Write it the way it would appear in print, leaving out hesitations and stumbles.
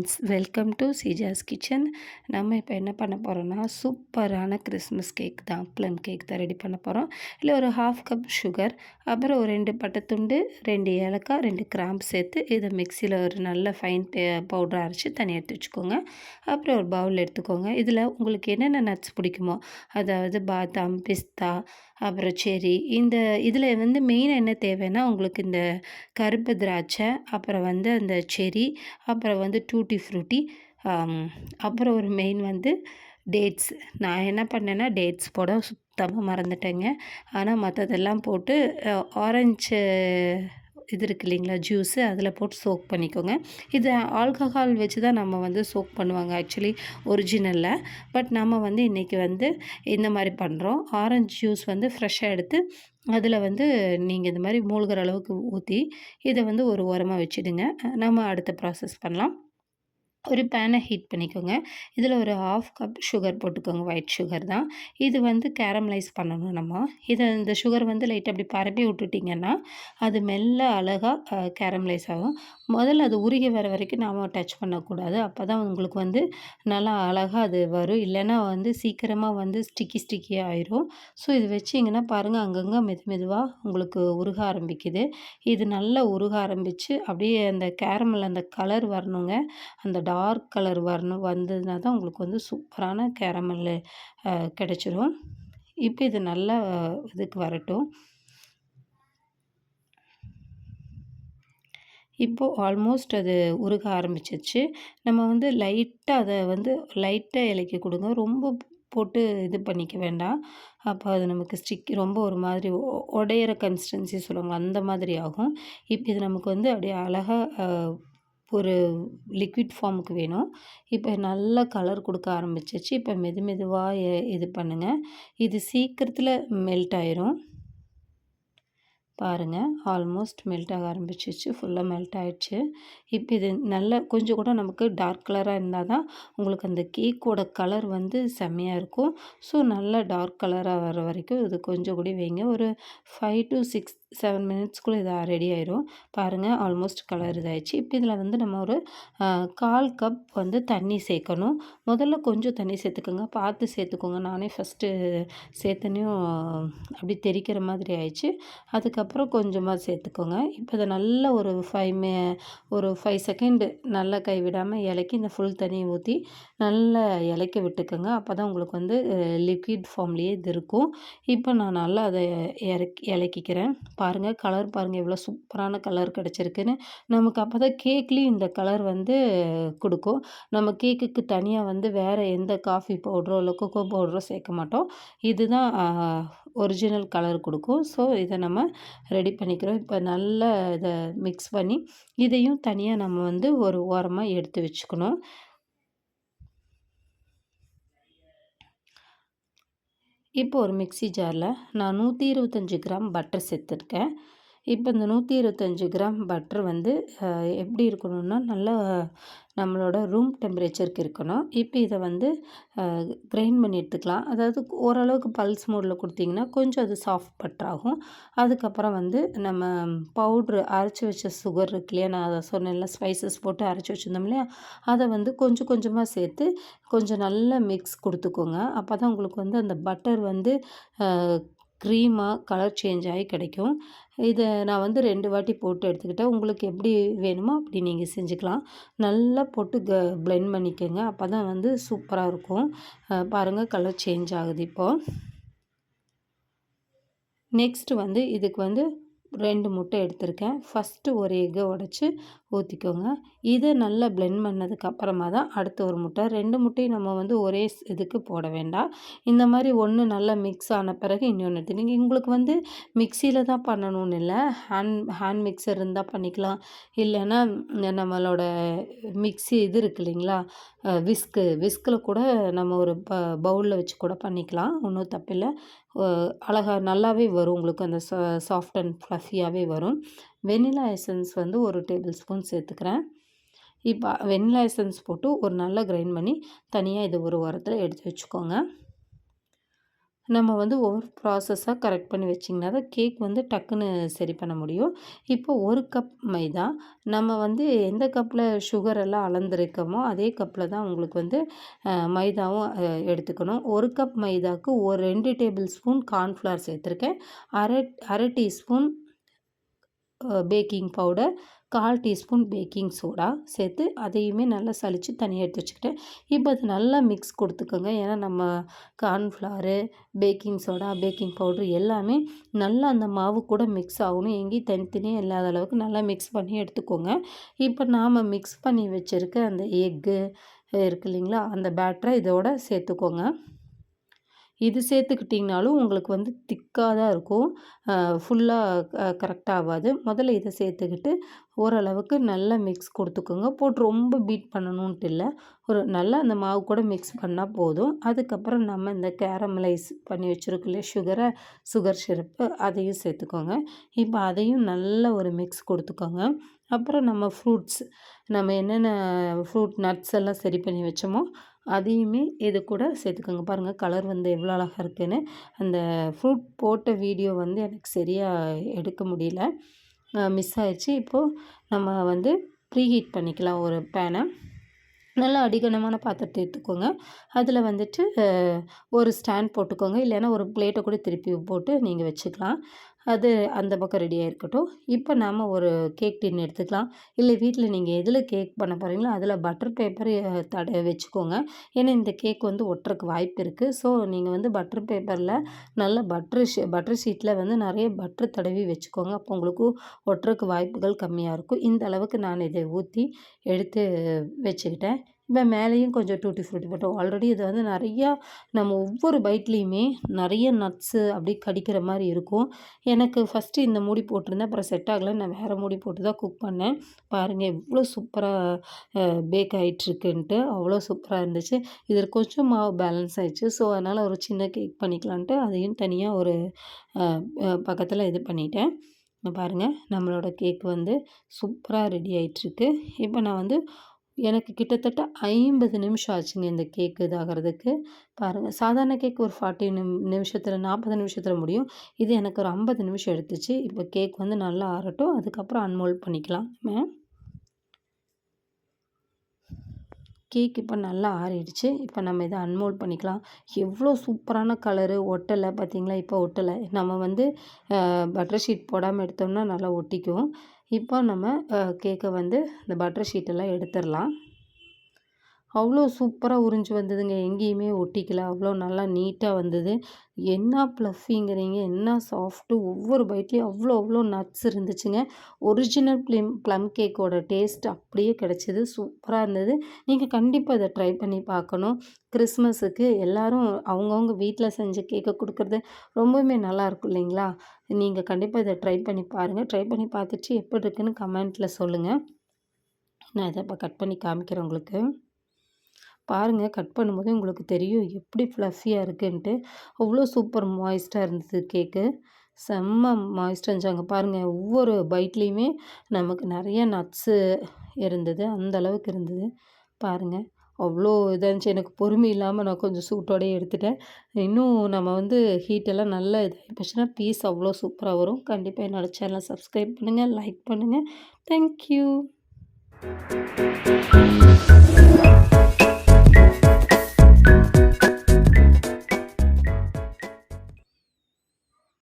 Friends, welcome to Seeja's kitchen. நம்ம இப்போ என்ன பண்ண போகிறோம்னா, சூப்பரான கிறிஸ்மஸ் கேக் தான், ப்ளம் கேக் தான் ரெடி பண்ண போகிறோம். இல்லை ஒரு 1/2 கப் சுகர், அப்புறம் ஒரு 2 பட்டைத்துண்டு, 2 ஏலக்காய், 2 கிராம்பு சேர்த்து இதை மிக்சியில் ஒரு நல்ல ஃபைன் பவுடர் அரைச்சி தனியாக எடுத்து வச்சுக்கோங்க. அப்புறம் ஒரு பவுல் எடுத்துக்கோங்க. இதில் உங்களுக்கு என்னென்ன நட்ஸ் பிடிக்குமோ, அதாவது பாதாம், பிஸ்தா, அப்புறம் செர்ரி, இந்த இதில் வந்து மெயினாக என்ன தேவைன்னா, உங்களுக்கு இந்த கருப்பு திராட்சை, அப்புறம் வந்து அந்த செர்ரி, அப்புறம் வந்து டூட்டி ஃப்ரூட்டி, அப்புறம் ஒரு மெயின் வந்து டேட்ஸ். நான் என்ன பண்ணேன்னா டேட்ஸ் போட சுத்தமாக மறந்துட்டேங்க. ஆனால் மற்றதெல்லாம் போட்டு ஆரஞ்சு இது இருக்கு இல்லைங்களா, ஜூஸு, அதில் போட்டு சோக் பண்ணிக்கோங்க. இது ஆல்கஹால் வச்சு தான் நம்ம வந்து சோக் பண்ணுவாங்க ஆக்சுவலி ஒரிஜினலில். பட் நம்ம வந்து இன்றைக்கி வந்து இந்த மாதிரி பண்ணுறோம். ஆரஞ்சு ஜூஸ் வந்து ஃப்ரெஷ்ஷாக எடுத்து அதில் வந்து நீங்கள் இந்த மாதிரி மூழ்கிற அளவுக்கு ஊற்றி இதை வந்து ஒரு ஓரமாக வச்சுடுங்க. நம்ம அடுத்த ப்ராசஸ் பண்ணலாம். ஒரு பேனை ஹீட் பண்ணிக்கோங்க. இதில் ஒரு 1/2 கப் சுகர் போட்டுக்கோங்க. ஒயிட் சுகர் தான் இது. வந்து கேரமலைஸ் பண்ணணும் நம்ம. இந்த சுகர் வந்து லைட்டாக அப்படி பரப்பி விட்டுட்டிங்கன்னா அது மெல்ல அழகாக கேரமலைஸ் ஆகும். முதல்ல அது உருகி வர வரைக்கும் நாம் டச் பண்ணக்கூடாது. அப்போ தான் உங்களுக்கு வந்து நல்லா அழகாக அது வரும். இல்லைன்னா வந்து சீக்கிரமாக வந்து ஸ்டிக்கியாக ஆயிரும். ஸோ இது வச்சிங்கன்னா பாருங்கள், அங்கங்கே மெதுவாக உங்களுக்கு உருக ஆரம்பிக்குது. இது நல்லா உருக ஆரம்பித்து அப்படியே அந்த கேரமல் அந்த கலர் வரணுங்க. அந்த டார்க் கலர் வந்ததுனா தான் உங்களுக்கு வந்து சூப்பரான கேரமல் கிடச்சிரும். இப்போ இது நல்லா இதுக்கு வரட்டும். இப்போது ஆல்மோஸ்ட் அது உருக ஆரம்பிச்சிருச்சு. நம்ம வந்து லைட்டாக அதை வந்து லைட்டாக இலக்கி கொடுங்க. ரொம்ப போட்டு இது பண்ணிக்க வேண்டாம். அப்போ அது நமக்கு ரொம்ப ஒரு மாதிரி உடையிற கன்சிஸ்டன்சி சொல்லுவாங்க, அந்த மாதிரி ஆகும். இப்போ இது நமக்கு வந்து அப்படியே அழகாக ஒரு லிக்விட் ஃபார்முக்கு வேணும். இப்போ நல்ல கலர் கொடுக்க ஆரம்பிச்சிச்சு. இப்போ மெதுவாக இது பண்ணுங்கள். இது சீக்கிரத்தில் மெல்ட் ஆயிரும். பாருங்கள், ஆல்மோஸ்ட் மெல்ட் ஆக ஆரம்பிச்சிச்சு. ஃபுல்லாக மெல்ட் ஆகிடுச்சு. இப்போ இது நல்லா கொஞ்சம் கூட நமக்கு டார்க் கலராக இருந்தால் தான் உங்களுக்கு அந்த கேக்கோட கலர் வந்து செம்மையாக இருக்கும். ஸோ நல்லா டார்க் கலராக வர வரைக்கும் இது கொஞ்சம் கூட வைங்க. ஒரு 5 to 7 மினிட்ஸ்க்குள்ளே இது ரெடி ஆயிரும். பாருங்கள், ஆல்மோஸ்ட் கலர் இதாகிடுச்சு. இப்போ இதில் வந்து நம்ம ஒரு 1/4 கப் வந்து தண்ணி சேர்க்கணும். முதல்ல கொஞ்சம் தண்ணி சேர்த்துக்கோங்க, பார்த்து சேர்த்துக்கோங்க. நானே ஃபஸ்ட்டு சேர்த்தனையும் அப்படி தெறிக்கிற மாதிரி ஆயிடுச்சு. அதுக்கப்புறம் கொஞ்சமாக சேர்த்துக்கோங்க. இப்போ இதை நல்லா ஒரு 5 செகண்டு நல்லா கைவிடாமல் இலக்கி இந்த ஃபுல் தண்ணியை ஊற்றி நல்லா இலக்கி விட்டுக்கோங்க. அப்போ தான் உங்களுக்கு வந்து லிக்விட் ஃபார்ம்லேயே இது இருக்கும். இப்போ நான் நல்லா அதை இலக்கிக்கிறேன். பாருங்கள், கலர் பாருங்கள் எவ்வளோ சூப்பரான கலர் கிடச்சிருக்குன்னு. நமக்கு அப்போ தான் கேக்லேயும் இந்த கலர் வந்து கொடுக்கும். நம்ம கேக்குக்கு தனியாக வந்து வேறு எந்த காஃபி பவுடரோ இல்லை கொக்கோ பவுடரோ சேர்க்க மாட்டோம். இதுதான் ஒரிஜினல் கலர் கொடுக்கும். ஸோ இதை நம்ம ரெடி பண்ணிக்கிறோம். இப்போ நல்லா இதை மிக்ஸ் பண்ணி இதையும் தனியாக நம்ம வந்து ஒரு ஓரமாக எடுத்து வச்சுக்கணும். இப்போ ஒரு மிக்ஸி ஜாரில் நான் 125 கிராம் பட்டர் சேர்த்துருக்கேன். இப்போ இந்த 125 கிராம் பட்டர் வந்து எப்படி இருக்கணும்னா, நல்லா நம்மளோட ரூம் டெம்பரேச்சருக்கு இருக்கணும். இப்போ இதை வந்து கிரைண்ட் பண்ணி எடுத்துக்கலாம். அதாவது ஓரளவுக்கு பல்ஸ் மோடில் கொடுத்திங்கன்னா கொஞ்சம் அது சாஃப்ட் பட்டர் ஆகும். அதுக்கப்புறம் வந்து நம்ம பவுட்ரு அரைச்சி வச்ச சுகர் இருக்கு இல்லையா, நான் அதை சொன்னேன்ல, ஸ்பைசஸ் போட்டு அரைச்சி வச்சுருந்தோம் இல்லையா, அதை வந்து கொஞ்சம் கொஞ்சமாக சேர்த்து கொஞ்சம் நல்லா மிக்ஸ் கொடுத்துக்கோங்க. அப்போ தான் உங்களுக்கு வந்து அந்த பட்டர் வந்து க்ரீமாக கலர் சேஞ்ச் ஆகி கிடைக்கும். இதை நான் வந்து 2 வாட்டி போட்டு எடுத்துக்கிட்டேன். உங்களுக்கு எப்படி வேணுமோ அப்படி நீங்கள் செஞ்சுக்கலாம். நல்லா போட்டு பிளெண்ட் பண்ணிக்கோங்க. அப்போ தான் வந்து சூப்பராக இருக்கும். பாருங்கள், கலர் சேஞ்ச் ஆகுது இப்போது. நெக்ஸ்ட்டு வந்து இதுக்கு வந்து 2 முட்டை எடுத்திருக்கேன். ஃபஸ்ட்டு ஒரு எக்கை உடச்சி ஊற்றிக்கோங்க. இதை நல்லா பிளெண்ட் பண்ணதுக்கப்புறமா தான் அடுத்த ஒரு முட்டை. 2 முட்டையும் நம்ம வந்து ஒரே இதுக்கு போட வேண்டாம். இந்த மாதிரி ஒன்று நல்லா மிக்ஸ் ஆன பிறகு இன்னொன்று எடுத்து நீங்கள் உங்களுக்கு வந்து மிக்சியில் தான் பண்ணணும்னு இல்லை, ஹேண்ட் மிக்சர் இருந்தால் பண்ணிக்கலாம். இல்லைன்னா நம்மளோட மிக்ஸி இது இருக்குது இல்லைங்களா, விஸ்கில் கூட நம்ம ஒரு பவுலில் வச்சு கூட பண்ணிக்கலாம். ஒன்றும் தப்பில்லை. அழகாக நல்லாவே வரும் உங்களுக்கு. அந்த சாஃப்ட் அண்ட் ஃப்ளஃபியாகவே வரும். வெனிலா எசன்ஸ் வந்து 1 டேபிள் ஸ்பூன் சேர்த்துக்கிறேன். இப்போ வெனிலா எசன்ஸ் போட்டு ஒரு நல்லா கிரைண்ட் பண்ணி தனியாக இது ஒரு ஓரத்தில் எடுத்து வச்சுக்கோங்க. நம்ம வந்து ஒவ்வொரு ப்ராசஸாக கரெக்ட் பண்ணி வச்சிங்கன்னா தான் கேக் வந்து டக்குன்னு சரி பண்ண முடியும். இப்போ 1 கப் மைதா, நம்ம வந்து எந்த கப்பில் சுகர் எல்லாம் அளந்திருக்கோமோ அதே கப்பில் தான் உங்களுக்கு வந்து மைதாவும் எடுத்துக்கணும். 1 கப் மைதாவுக்கு ஒரு 2 டேபிள் ஸ்பூன் கார்ன்ஃப்ளவர் சேர்த்துருக்கேன். அரை அரை teaspoon baking powder, 1/4 teaspoon baking soda சேர்த்து அதையுமே நல்லா சலிச்சு தனியாக எடுத்து வச்சுக்கிட்டேன். இப்போ அது நல்லா மிக்ஸ் கொடுத்துக்கோங்க. ஏன்னா நம்ம cornflour, baking soda, baking powder எல்லாமே நல்லா அந்த மாவு கூட மிக்ஸ் ஆகணும். எங்கேயும் தனித்தனியாக இல்லாத அளவுக்கு நல்லா மிக்ஸ் பண்ணி எடுத்துக்கோங்க. இப்போ நாம் மிக்ஸ் பண்ணி வச்சுருக்க அந்த எக்கு இருக்கு இல்லைங்களா, அந்த பேட்டரை இதோட சேர்த்துக்கோங்க. இது சேர்த்துக்கிட்டிங்கனாலும் உங்களுக்கு வந்து திக்காக தான் இருக்கும். ஃபுல்லாக கரெக்டாக ஆகாது. முதல்ல இதை சேர்த்துக்கிட்டு ஓரளவுக்கு நல்லா மிக்ஸ் கொடுத்துக்கோங்க. போட்டு ரொம்ப பீட் பண்ணணுன்ட்டு இல்லை. ஒரு நல்லா அந்த மாவு கூட மிக்ஸ் பண்ணால் போதும். அதுக்கப்புறம் நம்ம இந்த கேரமலைஸ் பண்ணி வச்சுருக்கோம் இல்லையா சுகர் சிரப்பு, அதையும் சேர்த்துக்கோங்க. இப்போ அதையும் நல்ல ஒரு மிக்ஸ் கொடுத்துக்கோங்க. அப்புறம் நம்ம ஃப்ரூட்ஸ், நம்ம என்னென்ன நட்ஸ் எல்லாம் சரி பண்ணி வச்சோமோ அதையுமே இது கூட சேர்த்துக்கோங்க. பாருங்கள் கலர் வந்து எவ்வளோ அழகாக இருக்குதுன்னு. அந்த ஃப்ரூட் போட்ட வீடியோ வந்து எனக்கு சரியாக எடுக்க முடியல, மிஸ் ஆயிடுச்சு. இப்போது நம்ம வந்து ப்ரீஹீட் பண்ணிக்கலாம் ஒரு பேனை. நல்லா அடிகனமான பாத்திரத்தை எடுத்துக்கோங்க. அதில் வந்துட்டு ஒரு ஸ்டாண்ட் போட்டுக்கோங்க. இல்லைன்னா ஒரு பிளேட்டை கூட திருப்பி போட்டு நீங்கள் வச்சுக்கலாம். அது அந்த பக்கம் ரெடியாக இருக்கட்டும். இப்போ நாம் ஒரு கேக் டின் எடுத்துக்கலாம். இல்லை வீட்டில் நீங்கள் எதில் கேக் பண்ண போகிறீங்களோ அதில் பட்டர் பேப்பர் வச்சுக்கோங்க. ஏன்னா இந்த கேக் வந்து ஒட்டுறக்கு வாய்ப்பு இருக்குது. ஸோ நீங்கள் வந்து பட்டர் பேப்பரில் நல்லா பட்டர் ஷீட்டில் வந்து நிறைய பட்டர் தடவி வச்சுக்கோங்க. அப்போ உங்களுக்கு ஒட்டுறக்கு வாய்ப்புகள் கம்மியாக இருக்கும். இந்த அளவுக்கு நான் இதை ஊற்றி எடுத்து வச்சுக்கிட்டேன். இப்போ மேலேயும் கொஞ்சம் டூட்டி ஃப்ரூட்டி போட்டோம். ஆல்ரெடி இது வந்து நிறையா நம்ம ஒவ்வொரு பைட்லேயுமே நிறைய நட்ஸு அப்படி கடிக்கிற மாதிரி இருக்கும். எனக்கு ஃபஸ்ட்டு இந்த மூடி போட்டிருந்தேன், அப்புறம் செட் ஆகலை. நான் வேறு மூடி போட்டு தான் குக் பண்ணேன். பாருங்கள் எவ்வளோ சூப்பராக பேக் ஆகிட்டுருக்குன்ட்டு, அவ்வளோ சூப்பராக இருந்துச்சு. இதில் கொஞ்சம் மாவு பேலன்ஸ் ஆயிடுச்சு. ஸோ அதனால் ஒரு சின்ன கேக் பண்ணிக்கலான்ட்டு அதையும் தனியாக ஒரு பக்கத்தில் இது பண்ணிட்டேன். பாருங்கள் நம்மளோட கேக் வந்து சூப்பராக ரெடி ஆகிட்டுருக்கு. இப்போ நான் வந்து எனக்கு கிட்டத்தட்ட 50 நிமிஷம் ஆச்சுங்க இந்த கேக்கு இதாகிறதுக்கு. பாருங்கள் சாதாரண கேக் ஒரு 40 நிமிஷத்தில் 40 நிமிஷத்தில் முடியும். இது எனக்கு ஒரு 50 நிமிஷம் எடுத்துச்சு. இப்போ கேக் வந்து நல்லா ஆறட்டும், அதுக்கப்புறம் அன்மோல்ட் பண்ணிக்கலாம். கேக் இப்போ நல்லா ஆறிடுச்சு. இப்போ நம்ம இதை அன்மோல்ட் பண்ணிக்கலாம். எவ்வளோ சூப்பரான கலரு, ஒட்டலை பார்த்தீங்களா? இப்போ ஒட்டலை. நம்ம வந்து பட்டர் ஷீட் போடாமல் எடுத்தோம்னா நல்லா ஒட்டிக்கும். இப்போ நம்ம கேக்கை வந்து இந்த பட்டர் ஷீட்டெல்லாம் எடுத்துடலாம். அவ்வளோ சூப்பராக உறிஞ்சு வந்ததுங்க. எங்கேயுமே ஒட்டிக்கல. அவ்வளோ நல்லா நீட்டாக வந்தது. என்ன ப்ளஃபிங்கிறீங்க, என்ன சாஃப்ட்டு. ஒவ்வொரு பைட்லேயும் அவ்வளோ நட்ஸ் இருந்துச்சுங்க. ஒரிஜினல் ப்ளம் கேக்கோட டேஸ்ட் அப்படியே கிடச்சிது. சூப்பராக இருந்தது. நீங்கள் கண்டிப்பாக இதை ட்ரை பண்ணி பார்க்கணும். கிறிஸ்மஸுக்கு எல்லோரும் அவங்கவுங்க வீட்டில் செஞ்ச கேக்கை கொடுக்குறது ரொம்பவுமே நல்லாயிருக்கும் இல்லைங்களா? நீங்கள் கண்டிப்பாக இதை ட்ரை பண்ணி பாருங்கள். ட்ரை பண்ணி பார்த்துட்டு எப்படி இருக்குன்னு கமெண்ட்டில் சொல்லுங்கள். நான் இதை இப்போ கட் பண்ணி காமிக்கிறேன் உங்களுக்கு. பாருங்கள் கட் பண்ணும்போதே உங்களுக்கு தெரியும் எப்படி ஃப்ளஃபியாக இருக்குன்ட்டு. அவ்வளோ சூப்பர் மாய்ஸ்ட்டாக இருந்தது கேக்கு. செம்ம மாய்ஸ்ட்டாக இருந்துச்சு. அங்கே பாருங்கள் ஒவ்வொரு பைட்லேயுமே நமக்கு நிறைய நட்ஸு இருந்தது. அந்த அளவுக்கு இருந்தது. பாருங்கள் அவ்வளோ இதாக இருந்துச்சு. எனக்கு பொறுமை இல்லாமல் நான் கொஞ்சம் சூட்டோடையே எடுத்துட்டேன். இன்னும் நம்ம வந்து ஹீட்டெல்லாம் நல்லா இதாகி போச்சுன்னா பீஸ் அவ்வளோ சூப்பராக வரும். கண்டிப்பாக என்னோடய சேனலை சப்ஸ்கிரைப் பண்ணுங்கள், லைக் பண்ணுங்கள். தேங்க்யூ.